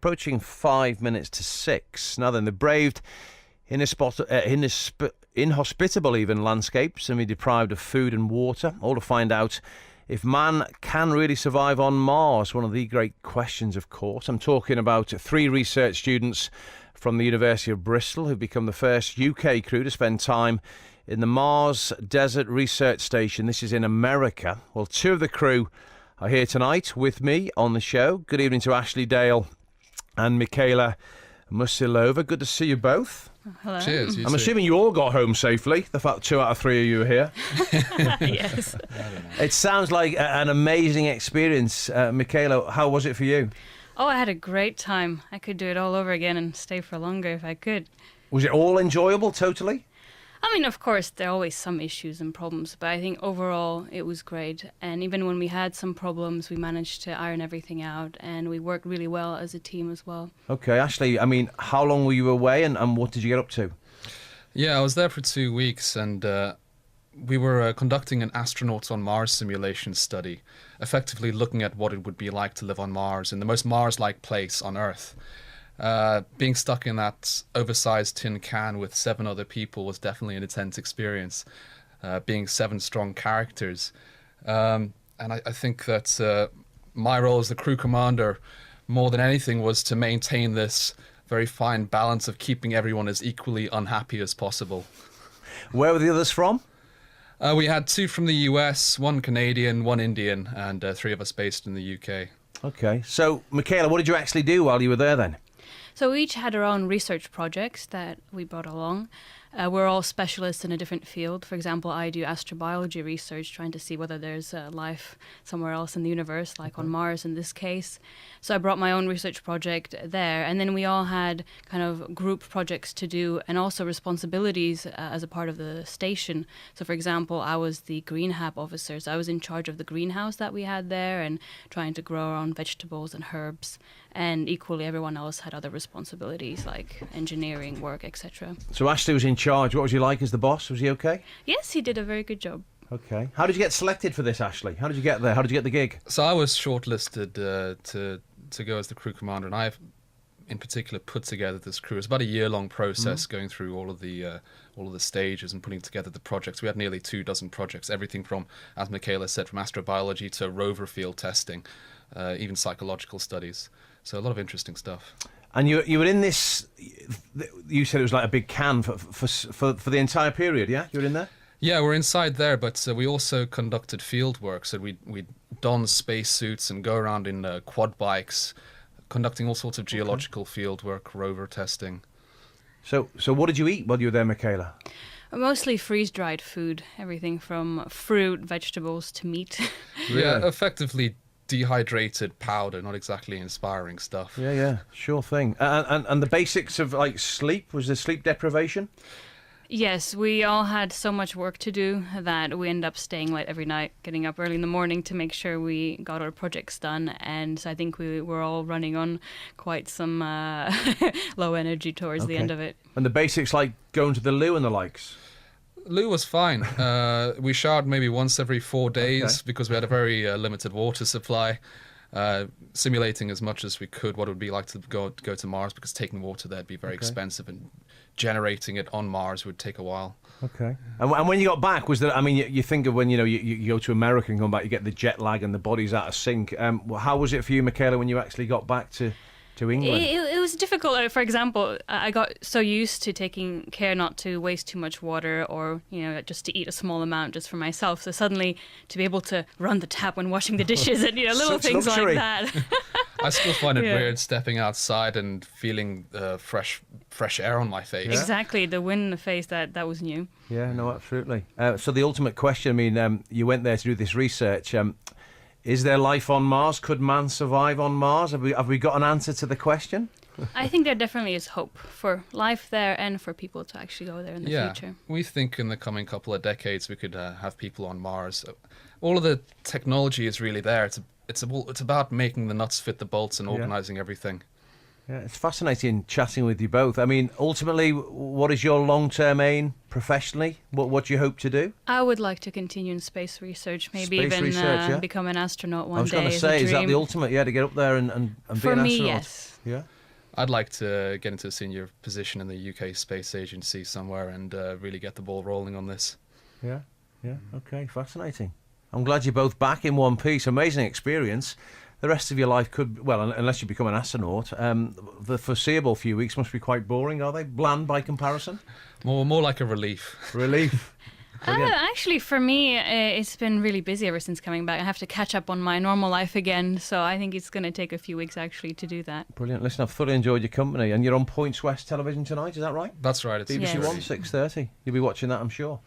approaching 5 minutes to 6. Now then, they braved inhospitable even landscapes and be deprived of food and water, all to find out if man can really survive on Mars. One of the great questions, of course. I'm talking about 3 research students from the University of Bristol who've become the first UK crew to spend time in the Mars Desert Research Station. This is in America. Well, 2 of the crew are here tonight with me on the show. Good evening to Ashley Dale and Michaela Musilova. Good to see you both. Hello. Cheers. I'm assuming you all got home safely, the fact 2 out of 3 of you are here. Yes. It sounds like an amazing experience. Michaela, how was it for you? Oh, I had a great time. I could do it all over again and stay for longer if I could. Was it all enjoyable, totally? I mean, of course, there are always some issues and problems, but I think overall it was great. And even when we had some problems, we managed to iron everything out, and we worked really well as a team as well. Okay, Ashley, I mean, how long were you away and what did you get up to? Yeah, I was there for 2 weeks, and we were conducting an astronauts on Mars simulation study, effectively looking at what it would be like to live on Mars, in the most Mars-like place on Earth. Being stuck in that oversized tin can with 7 other people was definitely an intense experience, being 7 strong characters. And I think that my role as the crew commander, more than anything, was to maintain this very fine balance of keeping everyone as equally unhappy as possible. Where were the others from? We had 2 from the US, 1 Canadian, 1 Indian, and 3 of us based in the UK. Okay, so Michaela, what did you actually do while you were there then? So we each had our own research projects that we brought along. We're all specialists in a different field. For example, I do astrobiology research, trying to see whether there's life somewhere else in the universe, like on Mars in this case. So I brought my own research project there. And then we all had kind of group projects to do and also responsibilities as a part of the station. So for example, I was the greenhouse officer. So I was in charge of the greenhouse that we had there and trying to grow our own vegetables and herbs. And equally, everyone else had other responsibilities like engineering work, etc. So Ashley was in charge. What was he like as the boss? Was he okay? Yes, he did a very good job. Okay. How did you get selected for this, Ashley? How did you get there? How did you get the gig? So I was shortlisted to go as the crew commander, and I've in particular put together this crew. It's about a year-long process going through all of the stages and putting together the projects. We had nearly 24 projects, everything from, as Michaela said, from astrobiology to rover field testing, even psychological studies. So a lot of interesting stuff. And you were in this. You said it was like a big can for the entire period. Yeah, you were in there. Yeah, we're inside there, but we also conducted field work. So we'd don space suits and go around in quad bikes, conducting all sorts of geological field work, rover testing. So what did you eat while you were there, Michaela? Mostly freeze-dried food, everything from fruit, vegetables to meat. Really? Yeah, effectively dehydrated powder, not exactly inspiring stuff. Yeah, sure thing. And the basics of like sleep, was there sleep deprivation? Yes, we all had so much work to do that we ended up staying late every night, getting up early in the morning to make sure we got our projects done. And so I think we were all running on quite some low energy towards the end of it. And the basics like going to the loo and the likes? Loo was fine. We showered maybe once every 4 days because we had a very limited water supply. Simulating as much as we could what it would be like to go to Mars, because taking water there would be very expensive, and generating it on Mars would take a while. Okay. And when you got back, was there? I mean, you think of when you go to America and come back, you get the jet lag and the body's out of sync. How was it for you, Michaela, when you actually got back to England? It was difficult. For example, I got so used to taking care not to waste too much water, or just to eat a small amount just for myself. So suddenly to be able to run the tap when washing the dishes and little things luxury. like that. I still find it weird stepping outside and feeling fresh air on my face. Yeah. Exactly, the wind in the face, that was new. Yeah, no, absolutely. So the ultimate question, I mean, you went there to do this research. Is there life on Mars? Could man survive on Mars? Have we got an answer to the question? I think there definitely is hope for life there and for people to actually go there in the future. We think in the coming couple of decades we could have people on Mars. All of the technology is really there. It's about making the nuts fit the bolts and organising everything. Yeah, it's fascinating chatting with you both. I mean, ultimately, what is your long-term aim professionally? What do you hope to do? I would like to continue in space research, maybe even become an astronaut one day. I was going to say, is that the ultimate? Yeah, to get up there and be an astronaut. For me, yes. Yeah. I'd like to get into a senior position in the UK Space Agency somewhere and really get the ball rolling on this. Yeah, okay, fascinating. I'm glad you're both back in one piece. Amazing experience. The rest of your life could, well, unless you become an astronaut, the foreseeable few weeks must be quite boring, are they? Bland by comparison? More like a relief. Relief. Brilliant. Actually, for me, it's been really busy ever since coming back. I have to catch up on my normal life again, so I think it's going to take a few weeks actually to do that. Brilliant. Listen, I've thoroughly enjoyed your company, and you're on Points West Television tonight, is that right? That's right. It's BBC Yes. One, 6:30. You'll be watching that, I'm sure.